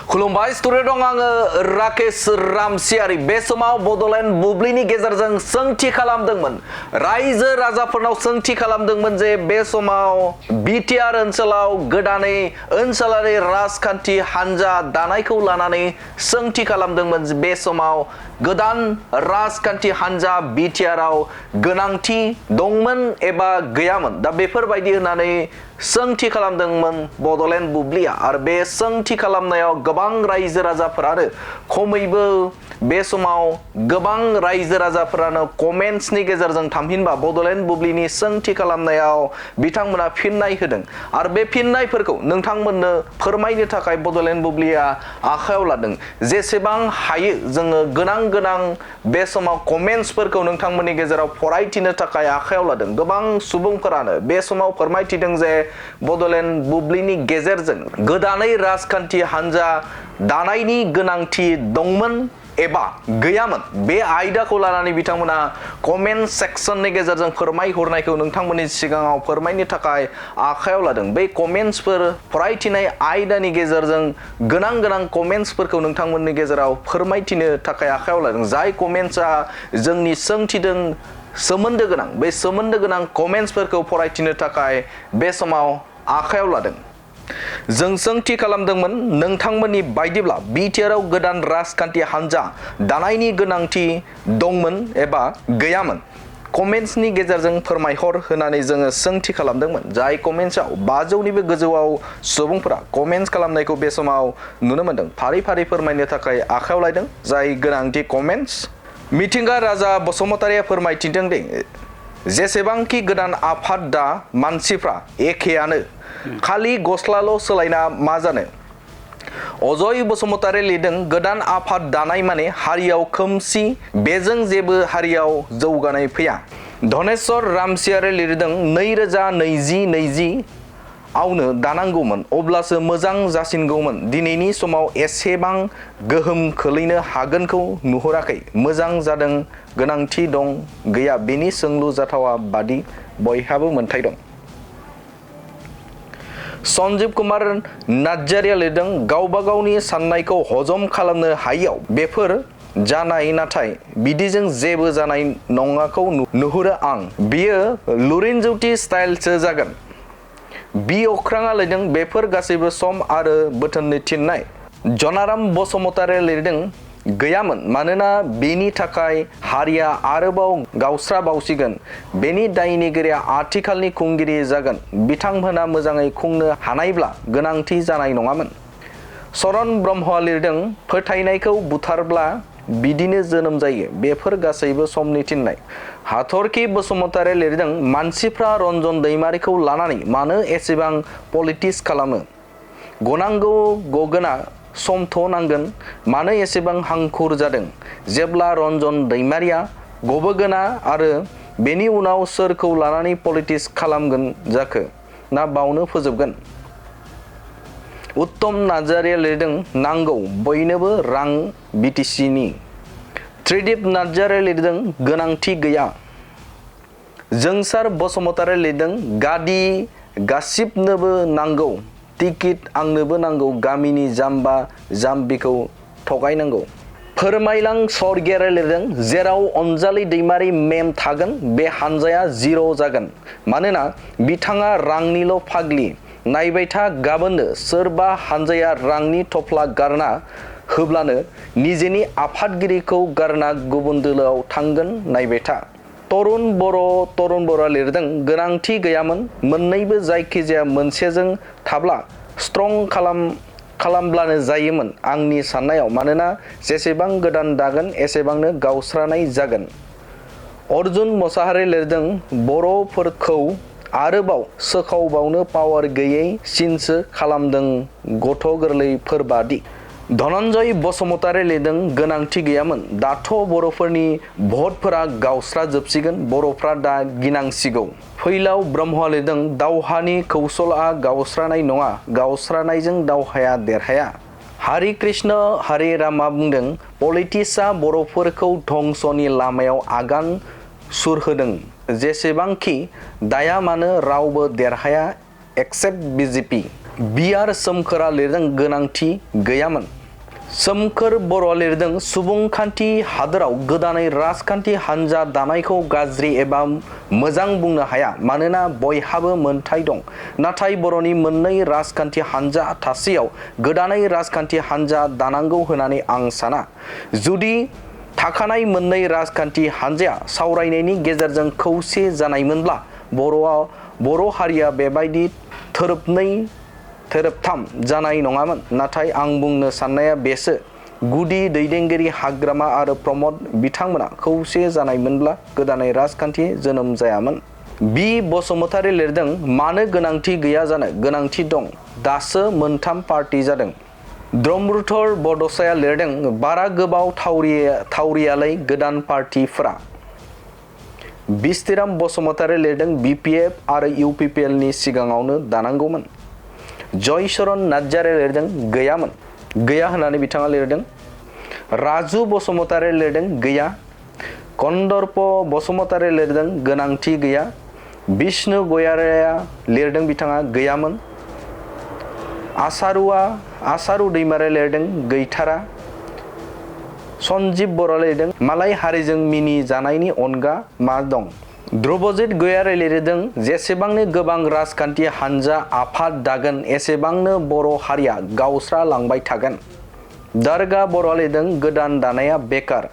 खुलुमबाय स्टुडिअ दं आङो राकेश रामसियारि बे समाव बडलेण्ड बुब्लिनि गेजेरजों सोंथि खालामदोंमोन रायजो राजाफोरनाव सोंथि खालामदोंमोन जे बे समाव बिटिआर ओनसोलाव गोदानै ओनसोलारि राजखान्थि हान्जा दानायखौ लानानै सोंथि खालामदोंमोन बे समाव गोदान राजखान्थि हान्जा बिटिआरआव गोनांथि दंमोन एबा गैयामोन दा बेफोरबायदि होननानै सोंथि खालामदोंमोन बडलेण्ड बुब्लिया आरो बे सोंथि खालामनायाव गोबां रायजो राजाफोरानो खमैबो बे समाव गोबां रायजो राजाफोरानो कमेन्ट्सनि गेजेरजों थामहिनबा बडलेण्ड बुब्लिनि सोंथि खालामनायाव बिथांमोना फिननाय होदों आरो बे फिननायफोरखौ नोंथांमोननो फोरमायनो थाखाय बडलेण्ड बुब्लिया आखायाव लादों जेसेबां हायो जोङो गोनां बे समाव कमेन्ट्सफोरखौ नोंथांमोननि गेजेराव फरायथिनो थाखाय आखायाव लादों गोबां सुबुंफोरानो बे समाव फोरमायथिदों जे बडलेण्ड बुब्लिनि गेजेरजों गोदानै राजखान्थि हान्जा दानायनि गोनांथि दंमोन एबा गैयामोन बे आयदाखौ लानानै बिथांमोना कमेन्ट सेक्सननि गेजेरजों फोरमायहरनायखौ नोंथांमोननि सिगाङाव फोरमायनो थाखाय आखायाव लादों बे कमेन्ट्सफोर फरायथिनाय आयदानि गेजेरजों गोनां कमेन्ट्सफोरखौ नोंथांमोननि गेजेराव फोरमायथिनो थाखाय आखायाव लादों जाय कमेन्ट्सआ जोंनि सोंथिदों सोमोन्दो गोनां बे सोमोन्दो गोनां कमेन्ट्सफोरखौ फरायथिनो थाखाय बे समाव आखायाव लादों जों सोंथि खालामदोंमोन नोंथांमोननि बायदिब्ला बिटिआरआव गोदान राजखान्थि हान्जा दानायनि गोनांथि दंमोन एबा गैयामोन कमेन्ट्सनि गेजेरजों फोरमायहर होननानै जोङो सोंथि खालामदोंमोन जाय कमेन्ट्सआव 500निबो गोजौआव सुबुंफोरा कमेन्ट्स खालामनायखौ बे समाव नुनो मोन्दों फारि फोरमायनो थाखाय आखायाव लादों जाय गोनांथि कमेन्ट्स मिथिंगा राजा बसुमतारिया फोरमायथिदों दे जेसेबांखि गोदान आफाद दा मानसिफ्रा एखेयानो खालि गस्लाल' सोलायना मा जानो अजय बसुमतारी लिरदों गोदान आफाद दानाय माने हारियाव खोमसि बेजों जेबो हारियाव जौगानाय फैया धनेश्वर रामसियारि लिरदों 2020 आवनो दानांगौमोन अब्लासो मोजां जासिनगौमोन दिनैनि समाव एसेबां गोहोम खोलैनो हागोनखौ नुहुराखै मोजां जादों गोनांथि दं गैया बेनि सोंलु जाथावा बादि बयहाबो मोन्थाय दं सन्जीब कुमार नार्जारिया लिरदों गावबा गावनि साननायखौ हजम खालामनो हायैयाव बेफोर जानाय नाथाय बिदिजों जेबो जानाय नङाखौ नुहुरो आं बियो लुरिनज्योति स्टाइलसो जागोन बि अख्राङा लिरदों बेफोर गासैबो सम आरो बोथोननि थिननाय जनाराम बसुमतारी लिरदों गैयामोन मानोना बेनि थाखाय हारिया आरोबाव गावस्राबावसिगोन बेनि दायनिगिरिया आथिखालनि खुंगिरि जागोन बिथांमोना मोजाङै खुंनो हानायब्ला गोनांथि जानाय नङामोन चरण ब्रह्मआ लिरदों फोथायनायखौ बुथारब्ला बिदिनो जोनोम जायो बेफोर गासैबो समनि थिननाय हाथरखि बसुमतारी लिरदों मानसिफ्रा रन्जन दैमारिखौ लानानै मानो एसेबां पलिटिक्स खालामो गनांगौ गगोना समथ' नांगोन मानो एसेबां हांखुर जादों जेब्ला रन्जन दैमारिया गबोगोना आरो बेनि उनाव सोरखौ लानानै पलिटिक्स खालामगोन जाखो ना बावनो फोजोबगोन उत्तम नार्जारिया लिरदों नांगौ बयनोबो रां बिटिसिनि त्रिदीप नार्जारिया लिरदों गोनांथि गैया जोंसार बसुमतारी लिरदों गादि गासिबनोबो नांगौ टिकिट आंनोबो नांगौ गामिनि जाम्बा जाम्बिखौ थगायनांगौ फोरमायलां सरगियारि लिरदों जेराव अनजालि दैमारि मेम थागोन बे हानजाया जिर' जागोन मानोना बिथाङा रांनिल' फाग्लि नायबाय था गाबोननो सोरबा हानजाया रांनि थफ्ला गारना होब्लानो निजेनि आफादगिरिखौ गारना गुबुन दोलोआव थांगोन नायबाय था तरुण बर'आ लिरदों गोनांथि गैयामोन मोननैबो जायखिजाया मोनसेजों थाब्ला स्ट्रं खालामब्लानो जायोमोन आंनि साननायाव मानोना जेसेबां गोदान दागोन एसेबांनो गावस्रानाय जागोन अर्जुन मोसाहारि लिरदों बर'फोरखौ आरोबाव सोखावबावनो पावार गैयै सिनसो खालामदों गथ' गोरलैफोरबादि धनन्जय बसुमतारी लिरदों गोनांथि गैयामोन दाथ' बर'फोरनि भटफोरा गावस्राजोबसिगोन बर'फ्रा दा गिनांसिगौ फैलाव ब्रह्मआ लिरदों दावहानि कौशलआ गावस्रानाय नङा गावस्रानायजों दावहाया देरहाया हारि कृष्ण हरे रामा बुंदों पलिटिक्सआ बर'फोरखौ धंसनि लामायाव आगान सुरहोदों जेसेबांखि दाया मानो रावबो देरहाया एक्सेप्ट बिजेपि बिआर सोमखोरा लिरदों गोनांथि गैयामोन सोमखोर बर'आ लिरदों सुबुंखान्थि हादोराव गोदानै राजखान्थि हान्जा दानायखौ गाज्रि एबा मोजां बुंनो हाया मानोना बयहाबो मोनथाय दं। नाथाय बर'नि मोननै राजखान्थि हान्जा थासेयाव गोदानै राजखान्थि हान्जा दानांगौ होननानै आं साना। जुदि थाखानाय मोननै राजखान्थि हान्जाया सावरायनायनि गेजेरजों खौसे जानायमोनब्ला बर' हारिया बेबायदि थोरोबथाम जानाय नङामोन। नाथाय आं बुंनो साननाया बेसो गुदि दैदेनगिरि हाग्रामा आरो प्रमद बिथांमोना खौसे जानायमोनब्ला गोदानै राजखान्थि जोनोम जायामोन। बि बसुमतारी लिरदों मानो गोनांथि गैया जानो गोनांथि दं दासो मोनथाम पार्टी जादों। द्रम्रुधर बड'साया लिरदों बारा गोबाव थावरियालै गोदान पार्टीफोरा। बिस्तिराम बसुमतारी लिरदों BPF आरो UPPL नि सिगाङावनो दानांगौमोन। जयचरण नार्जारिया लिरदों गैया होननानै बिथाङा लिरदों। राजु बसुमतारी लिरदों गैया। कन्दर्प बसुमतारी लिरदों गोनांथि गैया। बिष्णु गयारिया लिरदों बिथाङा गैयामोन। आसारु दैमारिया लिरदों गैथारा। सन्जीब बर' लिरदों मालाय हारिजों मिनि जानायनि अनगा मा दं। ध्रुबजित गयारि लिरदों जेसेबांनो गोबां राजखान्थि हान्जा आफाद दागोन एसेबांनो बर' हारिया गावस्रालांबाय थागोन। दारगा बर'आ लिरदों गोदान दानाया बेकार।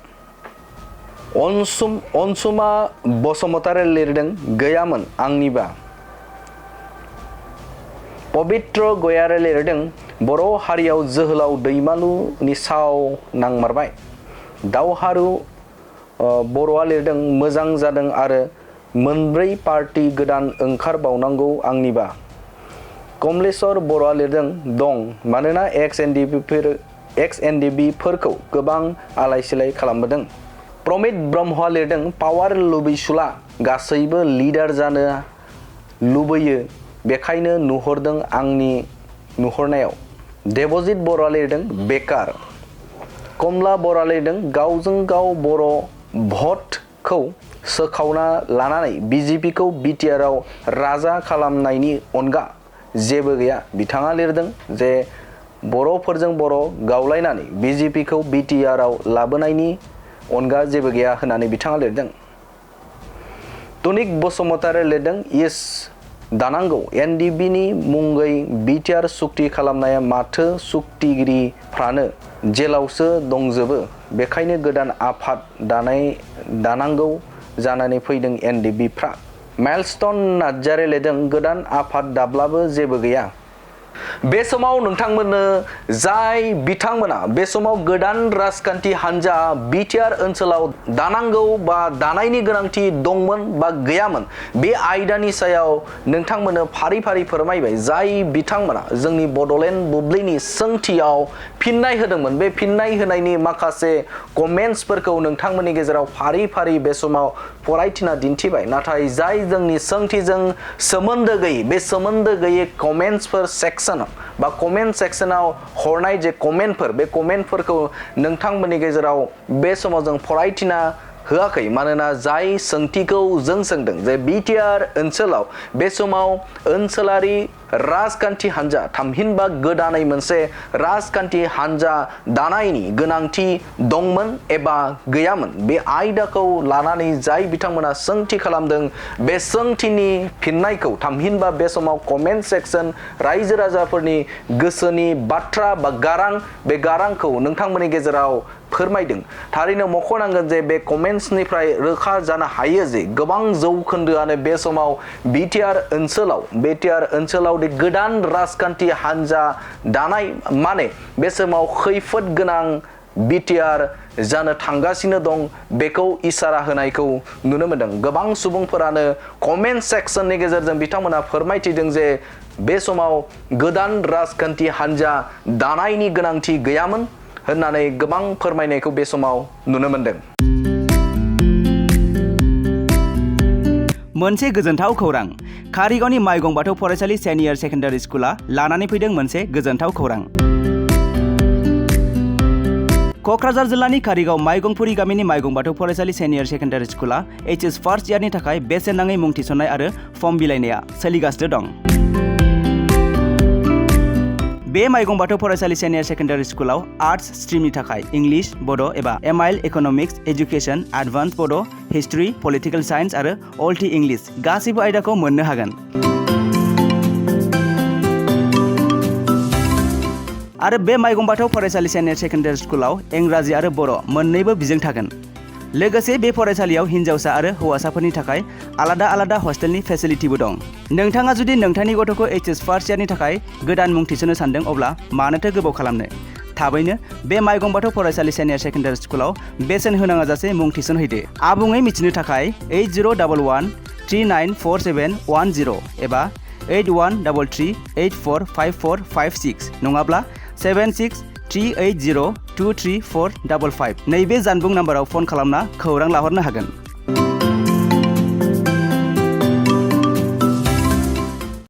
अनसुमा बसुमतारी लिरदों गैयामोन आंनिबा। पबित्र गयारि लिरदों बर' हारियाव जोहोलाव दैमालुनि साव नांमारबाय। दावहारु बर'आ लिरदों मोजां जादों आरो मोनब्रै पार्टी गोदान ओंखारबावनांगौ आंनिबा। कमलेश्वर बर'आ लिरदों दं मानोना XNDB फोरखौ गोबां आलाय सिलाय खालामबोदों। प्रमित ब्रह्मआ लिरदों पावार लुबैसुला गासैबो लिडार जानो लुबैयो बेखायनो नुहुरदों आंनि नुहुरनायाव। देबजित बर'आ लिरदों बेकार। कमला बर'आ लिरदों गावजों गाव बर' भटखौ सोखावना लानानै BJP खौ BTR आव राजा खालामनायनि अनगा जेबो गैया। बिथाङा लिरदों जे बर'फोरजों बर' गावलायनानै BJP खौ BTR आव लाबोनायनि अनगा जेबो गैया होननानै बिथाङा लिरदों। टनिक बसुमतारी लिरदों इस दानांगौ NDB नि मुङै BTR सुक्ति खालामनाया माथो सुक्तिगिरिफ्रानो जेलावसो दंजोबो बेखायनो गोदान आफाद दानांगौ जानानै फैदों NDB फ्रा। माइलस्टन नार्जारि लिरदों गोदान आफाद दाब्लाबो जेबो गैया। बे समाव नोंथांमोननो जाय बिथांमोना बे समाव गोदान राजखान्थि हान्जा BTR ओनसोलाव दानांगौ बा दानायनि गोनांथि दंमोन बा गैयामोन बे आयदानि सायाव नोंथांमोननो फारि फारि फोरमायबाय। जाय बिथांमोना जोंनि बड'लेण्ड बुब्लिनि सोंथियाव फिननाय होदोंमोन बे फिननाय होनायनि माखासे कमेन्ट्सफोरखौ नोंथांमोननि गेजेराव फारि फारि बे समाव फरायथिना दिन्थिबाय। नाथाय जाय जोंनि सोंथिजों सोमोन्दो गैयै बे सोमोन्दो गैयै कमेन्ट्सफोर बा कमेन्ट सेक्सनाव हरनाय जे कमेन्टफोर बे कमेन्टफोरखौ नोंथांमोननि गेजेराव बे समाव जों फरायथिना होआखै। मानोना जाय सोंथिखौ जों सोंदों जे BTR ओनसोलाव बे समाव ओनसोलारि राजखान्थि हान्जा थामहिनबा गोदानै मोनसे राजखान्थि हान्जा दानायनि गोनांथि दंमोन एबा गैयामोन बे आयदाखौ लानानै जाय बिथांमोना सोंथि खालामदों बे सोंथिनि फिननायखौ थामहिनबा बे समाव कमेन्ट सेक्सन रायजो राजाफोरनि गोसोनि बाथ्रा बा गारां बे गारांखौ नोंथांमोननि गेजेराव फोरमायदों। थारैनो मख'नांगोन जे बे कमेन्ट्सनिफ्राय रोखा जानो हायो जे गोबां जौखोन्दोआनो बे समाव BTR ओनसोलाव गोदान राजखान्थि हान्जा दानाय माने बे समाव खैफोद गोनां BTR जानो थांगासिनो दं बेखौ इसारा होनायखौ नुनो मोनदों। गोबां सुबुंफोरानो कमेन्ट सेक्सननि गेजेरजों बिथांमोना फोरमायथिदों जे बे समाव गोदान राजखान्थि हान्जा दानायनि गोनांथि गैयामोन होननानै गोबां फोरमायनायखौ बे समाव नुनो मोनदों। मोनसे गोजोनथाव खौरां कारिगावनि माइगं बाथौ फरायसालि सिनियर सेकेन्डारि स्कुला लानानै फैदों मोनसे गोजोनथाव खौरां। क'क्राझार जिल्लानि कारिगाव माइगंफुरि गामिनि माइगं बाथौ फरायसालि सिनियर सेकेन्डारि स्कुला HS फार्स्ट इयारनि थाखाय बेसेन नाङै मुं थिसननाय आरो फर्म बिलाइनाया सोलिगासिनो दं। बे माइगं बाथौ फरायसालि सेनियर सेकेन्डारि स्कुलाव आर्ट्स स्ट्रिमनि थाखाय इंलिश, बड' एबा एमआइल इक'नमिक्स, एजुकेसन, एडभान्स बड', हिस्ट्रि, पलिटिकेल साइन्स आरो अल टि इंलिश गासैबो आयदाखौ मोननो हागोन। आरो बे माइगं बाथौ फरायसालि सेनियर सेकेन्डारि स्कुलाव इंराजि आरो बर' मोन्नैबो बिजों थागोन। लोगोसे बे फरायसालियाव हिन्जावसा आरो हौवासाफोरनि थाखाय आलादा आलादा हस्टेलनि फेसिलिटिबो दं। नोंथाङा जुदि नोंथांनि गथ'खौ HS फार्स्ट इयारनि थाखाय गोदान मुं थिसननो सानदों अब्ला मानोथो गोबाव खालामनो? थाबैनो बे माइगं बाथौ फरायसालि सेनियर सेकेन्डारि स्कुलाव बेसेन होनाङा जासे मुं थिसनहैदो। आबुङै मिथिनो थाखाय 8011394710 एबा 8133845456 नङाब्ला 7638023455 नैबे जानबुं नाम्बाराव फन खालामना खौरां लाहरनो हागोन।